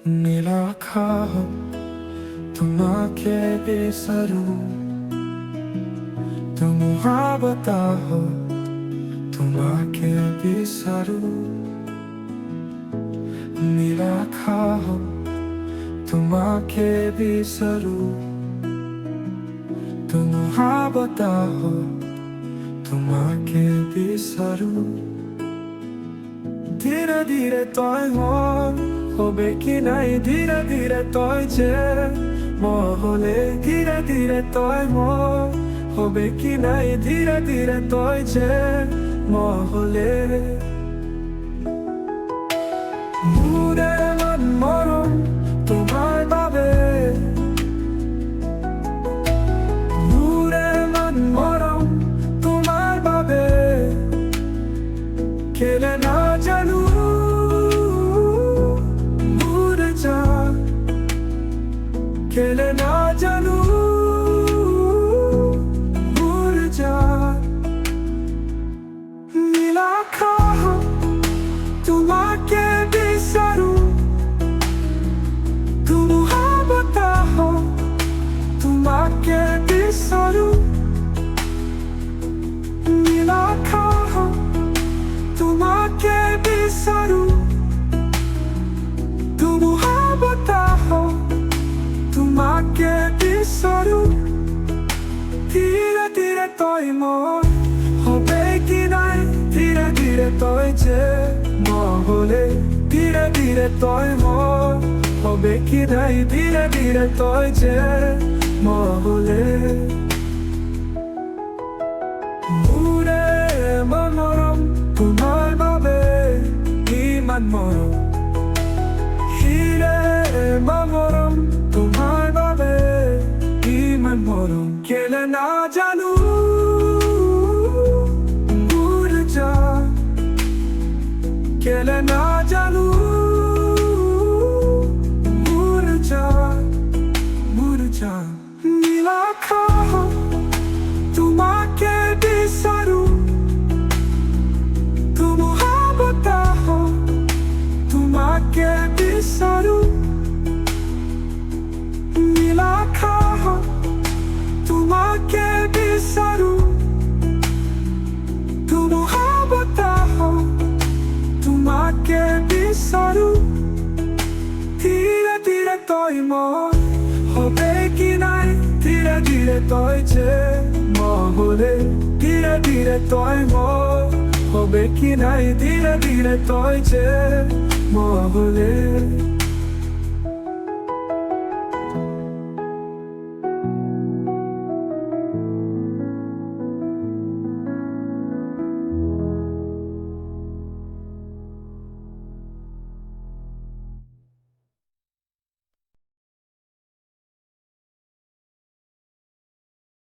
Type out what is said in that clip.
নিলাখাহ তোমাকে বিসরু তুমি হাবতাহ তোমাকে বিসরু নিলাখাহ তোমাকে বিসরু তুমি হাবতাহ তোমাকে বিসরু ধীরে ধীরে তয় মন হবে কি নাই ধীরে ধীরে তয় যে মহলে ধীরে ধীরে তয় মন হবে কি নাই ধীরে ধীরে তয় যে মহলে মুরে মন মরম তোমার বাবে মুরে মন মরম তোমার বাবে খেলে না জানু খেলে না জানু মুরঝা নিলাখাহ তোমাকে বিসরু তুমি হাবতাহ তোমাকে বিসরু নিলাখাহ তোমাকে বিসরু তুমি হাবতাহ তোমাকে বিসরু ধীরে ধীরে তয় মন হবে কি নাই ধীরে ধীরে তয় যে মহলে ধীরে ধীরে তয় মন হবে কি নাই ধীরে ধীরে তয় যে মহলে মুরে মনোরম তোমার বাবে ইমান মরম হিরে মনোরম তোমার বাবে ইমান মরম খেলে না জানু মুরঝা খেলে না জানু মুরঝা মুরঝা নিলাখাহ তোমাকে বিসরু তুমি হাবতাহ তোমাকে বিসরু নিলাখাহ তোমাকে বিসরু তুমি হাবতাহ তোমাকে বিসরু ধীরে ধীরে তয় মন হবে কি নাই ধীরে ধীরে তয় যে মহলে ধীরে ধীরে তয় মন হবে কি নাই ধীরে ধীরে তয় যে মহলে